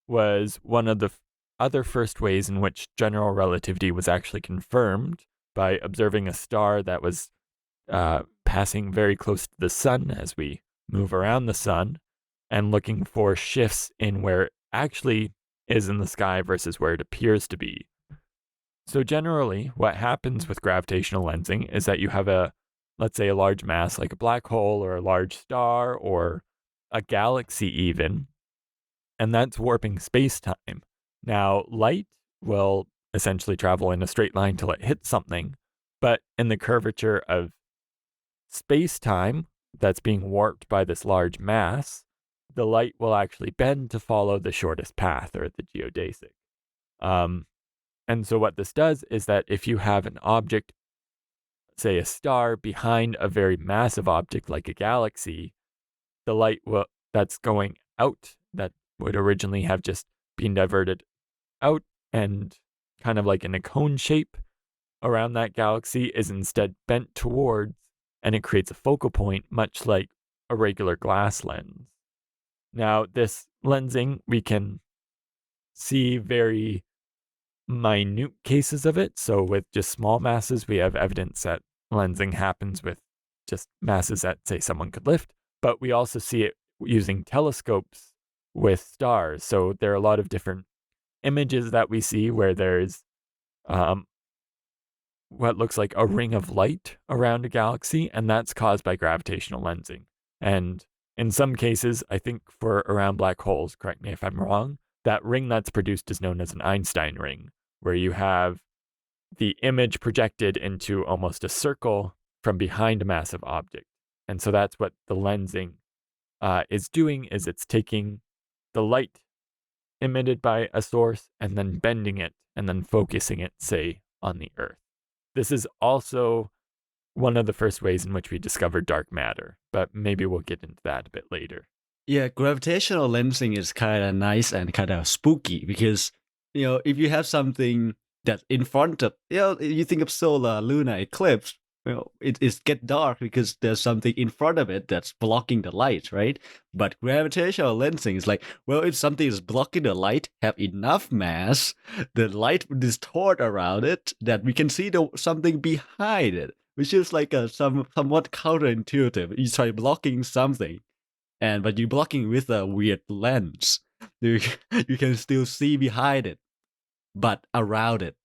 was one of the other first ways in which general relativity was actually confirmed by observing a star that was passing very close to the sun as we move around the sun and looking for shifts in where it actually is in the sky versus where it appears to be. So, generally, what happens with gravitational lensing is that you have let's say, a large mass like a black hole or a large star or a galaxy, even, and that's warping space time. Now, light will essentially travel in a straight line till it hits something, but in the curvature of space time that's being warped by this large mass, the light will actually bend to follow the shortest path or the geodesic. And so, what this does is that if you have an object, say a star, behind a very massive object like a galaxy, the light that's going out that would originally have just been diverted out and kind of like in a cone shape around that galaxy is instead bent towards, and it creates a focal point much like a regular glass lens. Now, this lensing, we can see very minute cases of it. So with just small masses, we have evidence that lensing happens with just masses that, say, someone could lift, but we also see it using telescopes with stars. So there are a lot of different images that we see where there's what looks like a ring of light around a galaxy, and that's caused by gravitational lensing. And in some cases, I think for around black holes, correct me if I'm wrong, that ring that's produced is known as an Einstein ring, where you have the image projected into almost a circle from behind a massive object. And so that's what the lensing is doing, is it's taking the light emitted by a source and then bending it and then focusing it, say, on the Earth. This is also one of the first ways in which we discovered dark matter, but maybe we'll get into that a bit later. Yeah, gravitational lensing is kind of nice and kind of spooky because, if you have something that's in front of, you think of solar lunar eclipse, it get dark because there's something in front of it that's blocking the light, right? But gravitational lensing is like, well, if something is blocking the light, have enough mass, the light will distort around it that we can see something behind it, which is like somewhat counterintuitive. You try blocking something, but you're blocking with a weird lens. You can still see behind it, but around it.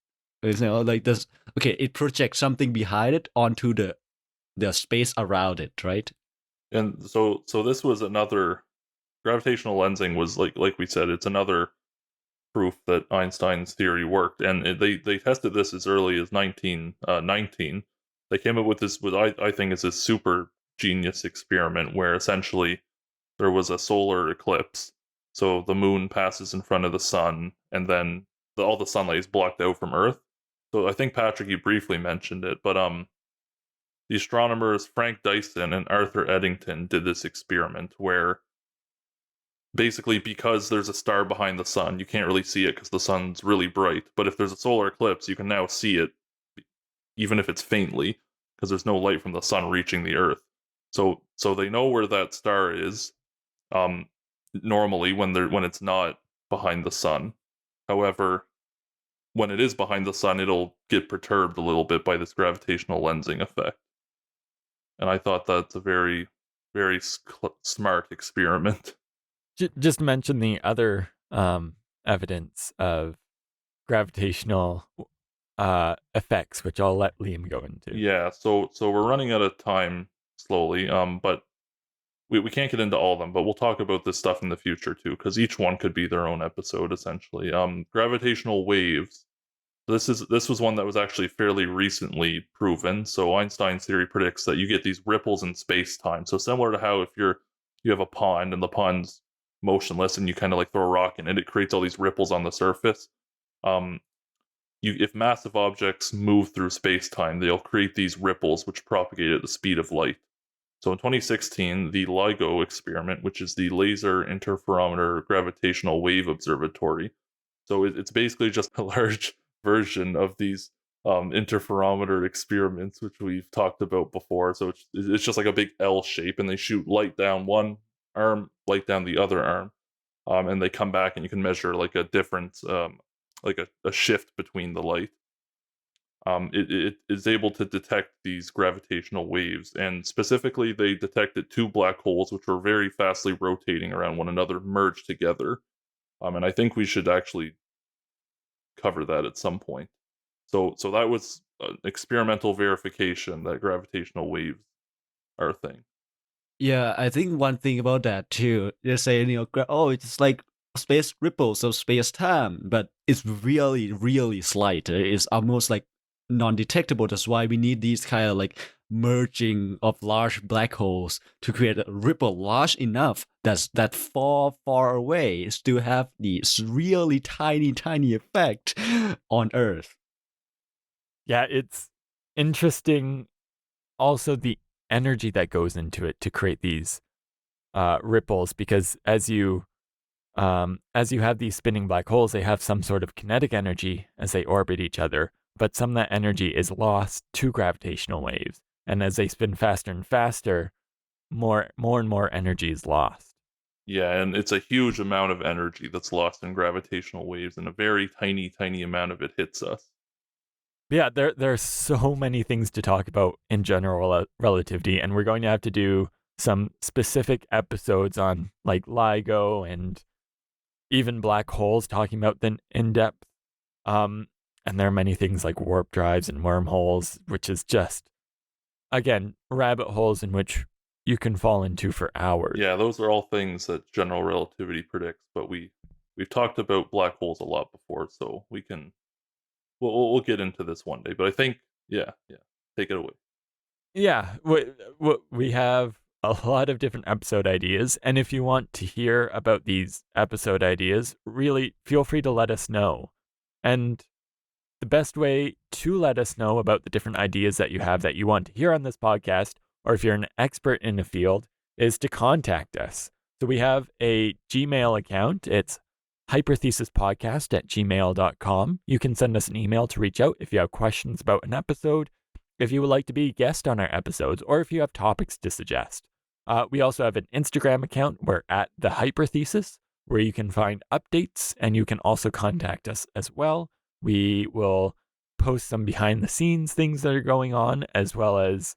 Like this. Okay, it projects something behind it onto the space around it, right? And so this was another gravitational lensing was like we said, it's another proof that Einstein's theory worked, and they tested this as early as 1919. They came up with this, what I think is a super genius experiment where essentially there was a solar eclipse, so the moon passes in front of the sun, and then all the sunlight is blocked out from Earth. So I think Patrick, you briefly mentioned it, but the astronomers Frank Dyson and Arthur Eddington did this experiment where basically, because there's a star behind the sun, you can't really see it because the sun's really bright. But if there's a solar eclipse, you can now see it, even if it's faintly, because there's no light from the sun reaching the Earth. So they know where that star is. Um, normally when it's not behind the sun. However, when it is behind the sun, it'll get perturbed a little bit by this gravitational lensing effect. And I thought that's a very, very smart experiment. Just mention the other evidence of gravitational effects, which I'll let Liam go into. Yeah, so we're running out of time slowly, but we can't get into all of them, but we'll talk about this stuff in the future too, because each one could be their own episode essentially. Gravitational waves. This was one that was actually fairly recently proven. So Einstein's theory predicts that you get these ripples in space time. So similar to how if you have a pond and the pond's motionless and you kind of like throw a rock in it, it creates all these ripples on the surface. Um, if massive objects move through space time, they'll create these ripples which propagate at the speed of light. So in 2016, the LIGO experiment, which is the Laser Interferometer Gravitational Wave Observatory, so it's basically just a large version of these interferometer experiments, which we've talked about before. So it's just like a big L shape, and they shoot light down one arm, light down the other arm, and they come back, and you can measure like a difference, like a shift between the light. It is able to detect these gravitational waves, and specifically, they detected two black holes which were very fastly rotating around one another, merged together. And I think we should actually cover that at some point. So that was experimental verification that gravitational waves are a thing. Yeah, I think one thing about that too, they say, oh, it's like space ripples of space time, but it's really, really slight. It's almost like non-detectable. That's why we need these kind of like merging of large black holes to create a ripple large enough that far, far away still have this really tiny, tiny effect on Earth. Yeah, it's interesting. Also, the energy that goes into it to create these ripples, because as you have these spinning black holes, they have some sort of kinetic energy as they orbit each other, but some of that energy is lost to gravitational waves. And as they spin faster and faster, more and more energy is lost. Yeah, and it's a huge amount of energy that's lost in gravitational waves, and a very tiny, tiny amount of it hits us. Yeah, there are so many things to talk about in general relativity, and we're going to have to do some specific episodes on like LIGO and even black holes, talking about them in depth. And there are many things like warp drives and wormholes, which is just, again, rabbit holes in which you can fall into for hours. Yeah, those are all things that general relativity predicts, but we've talked about black holes a lot before, so we'll get into this one day. But I think yeah, take it away. Yeah, we have a lot of different episode ideas, and if you want to hear about these episode ideas, really feel free to let us know. And the best way to let us know about the different ideas that you have that you want to hear on this podcast, or if you're an expert in a field, is to contact us. So we have a Gmail account. It's hyperthesispodcast@gmail.com. You can send us an email to reach out if you have questions about an episode, if you would like to be a guest on our episodes, or if you have topics to suggest. We also have an Instagram account. We're at the Hyperthesis, where you can find updates, and you can also contact us as well. We will post some behind the scenes things that are going on, as well as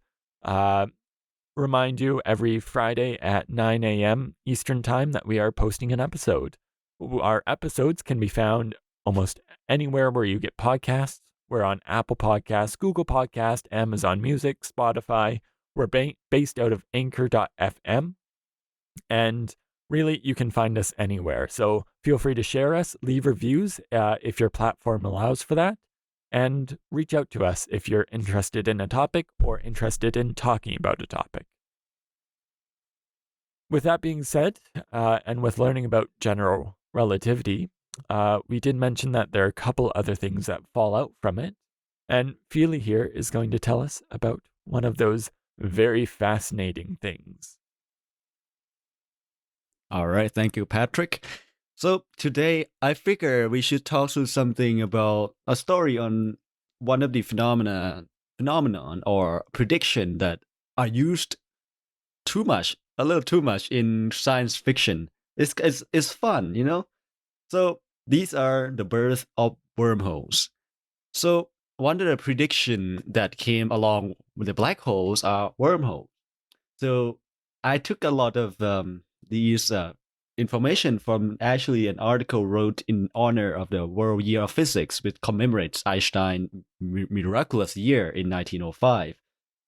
remind you every Friday at 9 a.m. Eastern Time that we are posting an episode. Our episodes can be found almost anywhere where you get podcasts. We're on Apple Podcasts, Google Podcasts, Amazon Music, Spotify. We're based out of anchor.fm. And really, you can find us anywhere. So feel free to share us, leave reviews if your platform allows for that, and reach out to us if you're interested in a topic or interested in talking about a topic. With that being said, and with learning about general relativity, we did mention that there are a couple other things that fall out from it. And Feely here is going to tell us about one of those very fascinating things. All right, thank you, Patrick. So today, I figure we should talk through something about a story on one of the phenomenon or prediction that are used a little too much in science fiction. It's fun, you know. So these are the birth of wormholes. So one of the prediction that came along with the black holes are wormholes. So I took a lot of these information from actually an article wrote in honor of the World Year of Physics, which commemorates Einstein's miraculous year in 1905.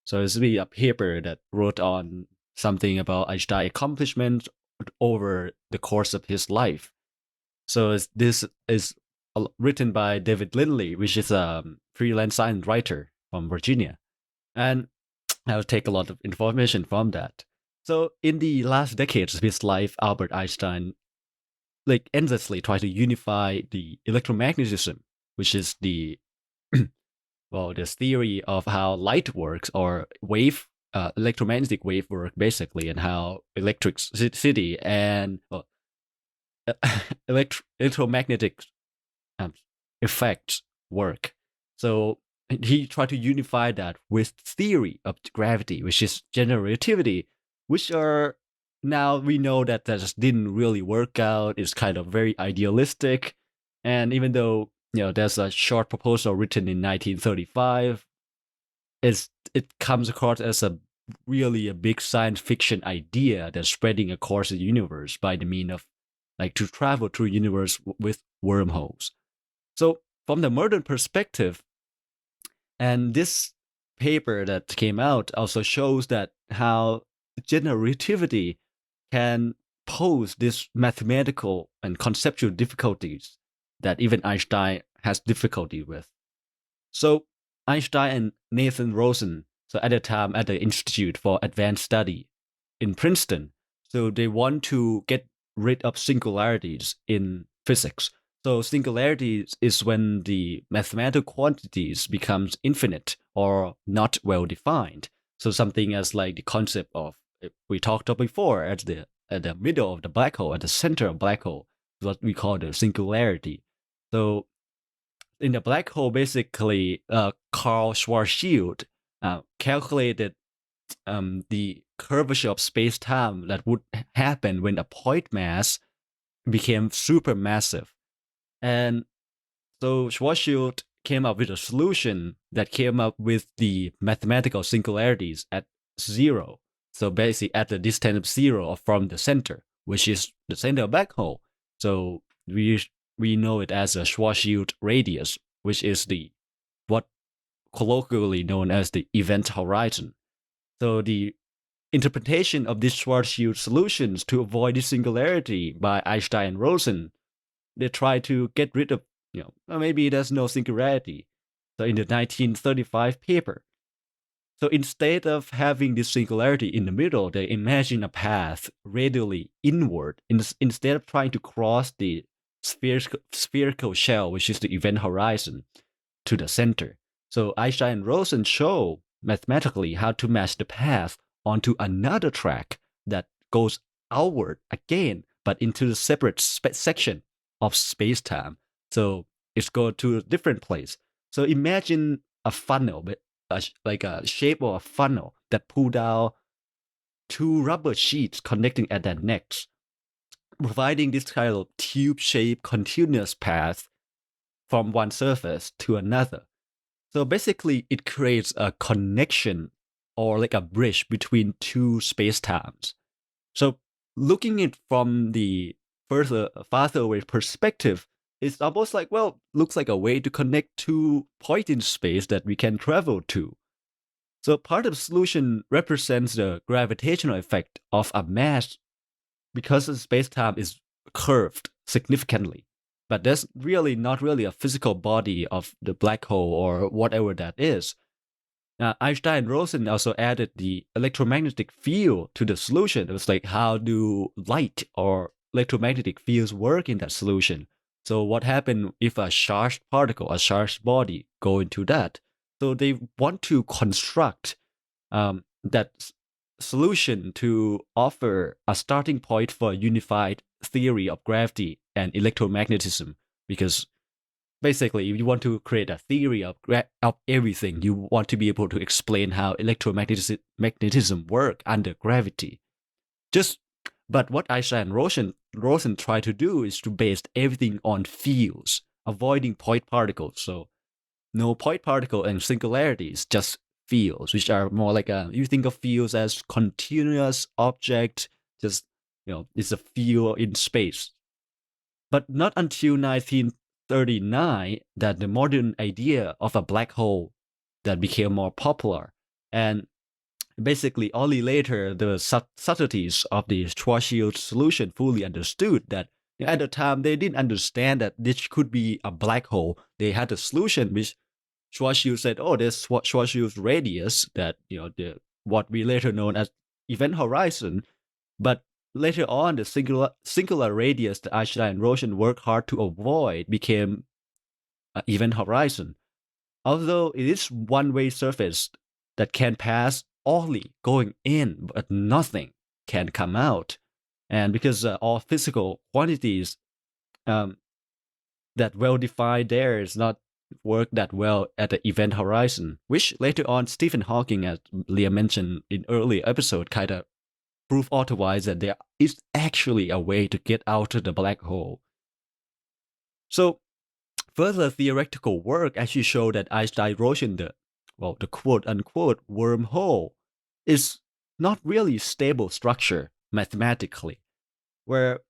So it's really a paper that wrote on something about Einstein's accomplishments over the course of his life. So this is written by David Lindley, which is a freelance science writer from Virginia. And I'll take a lot of information from that. So in the last decades of his life, Albert Einstein endlessly tried to unify the electromagnetism, which is the the theory of how light works or electromagnetic wave work basically, and how electricity and electromagnetic effects work. So he tried to unify that with theory of gravity, which is general relativity, which are now we know that just didn't really work out. It's kind of very idealistic, and even though there's a short proposal written in 1935, it comes across as a big science fiction idea that's spreading across the universe by the mean of to travel through universe with wormholes. So from the modern perspective, and this paper that came out also shows that how general relativity can pose these mathematical and conceptual difficulties that even Einstein has difficulty with. So Einstein and Nathan Rosen, so at the time at the Institute for Advanced Study in Princeton, so they want to get rid of singularities in physics. So singularity is when the mathematical quantities becomes infinite or not well defined. So something as like the concept of we talked about before at the middle of the black hole, at the center of black hole, what we call the singularity. So in the black hole, basically, Carl Schwarzschild calculated the curvature of space-time that would happen when a point mass became supermassive. And so Schwarzschild came up with a solution that came up with the mathematical singularities at zero. So basically at the distance of zero from the center, which is the center of black hole. So we know it as a Schwarzschild radius, which is what colloquially known as the event horizon. So the interpretation of these Schwarzschild solutions to avoid this singularity by Einstein and Rosen, they try to get rid of, maybe there's no singularity. So in the 1935 paper, so instead of having this singularity in the middle, they imagine a path radially inward instead of trying to cross the spherical shell, which is the event horizon, to the center. So Einstein and Rosen show mathematically how to match the path onto another track that goes outward again, but into the separate section of space-time. So it's going to a different place. So imagine a funnel, like a shape of a funnel that pull down two rubber sheets connecting at their necks, providing this kind of tube-shaped continuous path from one surface to another. So basically, it creates a connection or like a bridge between two space-times. So looking at it from the farther away perspective, it's almost like, looks like a way to connect two points in space that we can travel to. So part of the solution represents the gravitational effect of a mass because the space-time is curved significantly. But there's really not really a physical body of the black hole or whatever that is. Einstein and Rosen also added the electromagnetic field to the solution. It was like, how do light or electromagnetic fields work in that solution? So what happened if a charged particle, a charged body go into that? So they want to construct that solution to offer a starting point for a unified theory of gravity and electromagnetism, because basically, if you want to create a theory of everything, you want to be able to explain how electromagnetism work under gravity. But what Einstein and Rosen Rosen tried to do is to base everything on fields, avoiding point particles. So no point particle and singularities, just fields, which are more like you think of fields as continuous object, just it's a field in space. But not until 1939 that the modern idea of a black hole that became more popular. And basically only later the subtleties of the Schwarzschild solution fully understood that at the time they didn't understand that this could be a black hole. They had a solution which Schwarzschild said, oh, there's Schwarzschild's radius that what we later known as event horizon. But later on, the singular radius that Einstein and Rosen worked hard to avoid became event horizon. Although it is one-way surface that can pass only going in, but nothing can come out. And because all physical quantities that well-defined there is not work that well at the event horizon, which later on Stephen Hawking, as Leah mentioned in earlier episode, kind of prove otherwise that there is actually a way to get out of the black hole. So further theoretical work actually showed that Einstein-Rosen, the quote-unquote wormhole, is not really stable structure mathematically, where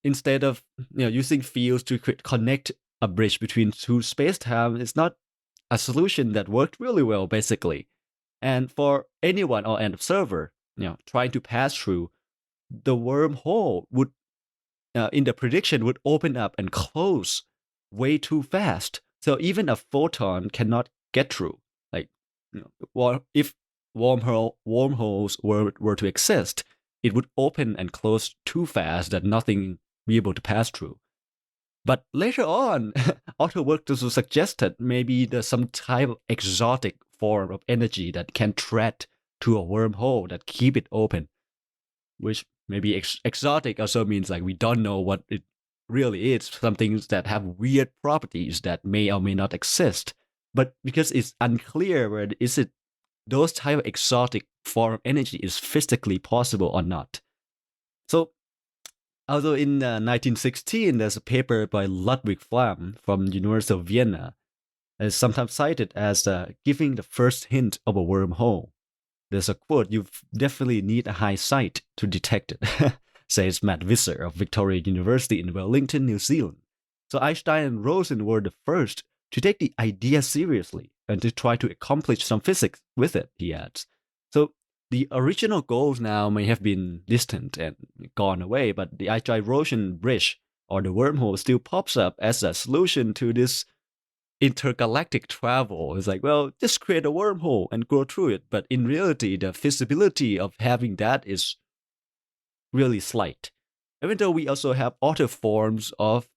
instead of using fields to connect a bridge between two spacetime, it's not a solution that worked really well basically. And for anyone or an observer trying to pass through, the wormhole would in the prediction would open up and close way too fast. So even a photon cannot get through. Like, if wormholes were to exist, it would open and close too fast that nothing be able to pass through. But later on, other work also suggested maybe there's some type of exotic form of energy that can thread to a wormhole that keep it open, which maybe exotic also means like we don't know what it really is, some things that have weird properties that may or may not exist. But because it's unclear whether is it those type of exotic form of energy is physically possible or not. So although in 1916 there's a paper by Ludwig Flamm from University of Vienna that is sometimes cited as giving the first hint of a wormhole. There's a quote, "You definitely need a high sight to detect it," says Matt Visser of Victoria University in Wellington, New Zealand. So Einstein and Rosen were the first to take the idea seriously and to try to accomplish some physics with it, he adds. So the original goals now may have been distant and gone away, but the Einstein-Rosen bridge or the wormhole still pops up as a solution to this intergalactic travel. It's like, well, just create a wormhole and go through it. But in reality, the feasibility of having that is really slight. Even though we also have other forms of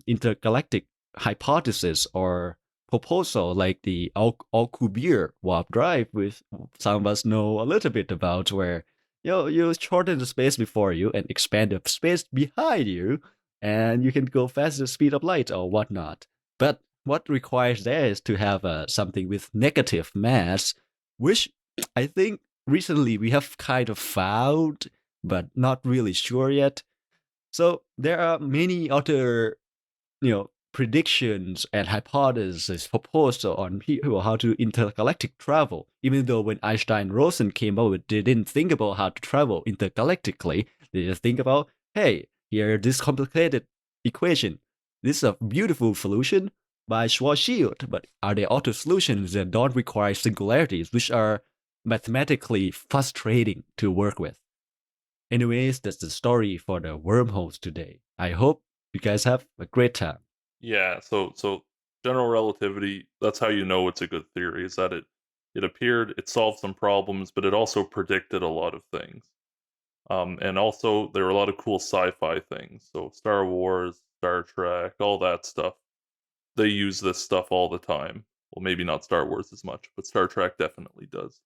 intergalactic hypothesis or proposal, like the Alcubierre warp drive, which some of us know a little bit about, where you shorten the space before you and expand the space behind you, and you can go faster speed of light or whatnot. But what requires there is to have something with negative mass, which I think recently we have kind of found, but not really sure yet. So there are many other, predictions and hypotheses proposed on people how to intergalactic travel. Even though when Einstein and Rosen came up with, they didn't think about how to travel intergalactically. They just think about, hey, here this complicated equation. This is a beautiful solution by Schwarzschild, but are there other solutions that don't require singularities, which are mathematically frustrating to work with? Anyways, that's the story for the wormholes today. I hope you guys have a great time. Yeah, so general relativity, that's how you know it's a good theory, is that it appeared, it solved some problems, but it also predicted a lot of things. And also there were a lot of cool sci-fi things. So Star Wars, Star Trek, all that stuff. They use this stuff all the time. Well, maybe not Star Wars as much, but Star Trek definitely does.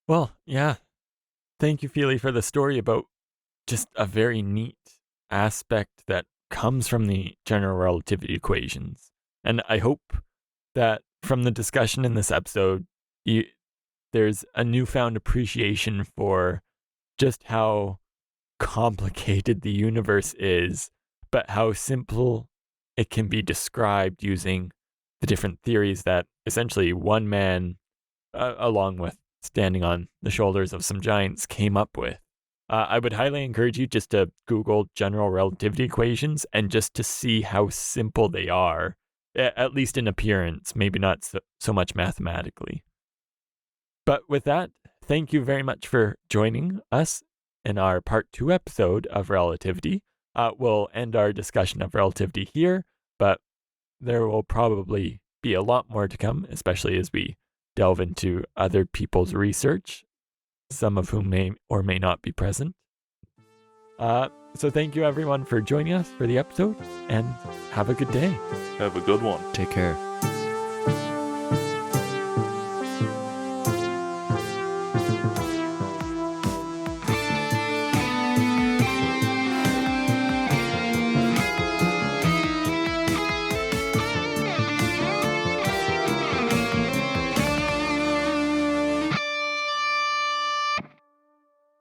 Well, yeah. Thank you, Feely, for the story about just a very neat aspect that comes from the general relativity equations. And I hope that from the discussion in this episode, there's a newfound appreciation for just how complicated the universe is, but how simple it can be described using the different theories that essentially one man, along with standing on the shoulders of some giants, came up with. I would highly encourage you just to Google general relativity equations and just to see how simple they are, at least in appearance, maybe not so much mathematically. But with that, thank you very much for joining us in our part 2 episode of relativity. We'll end our discussion of relativity here, but there will probably be a lot more to come, especially as we delve into other people's research, some of whom may or may not be present. So thank you everyone for joining us for the episode, and have a good day. Have a good one. Take care.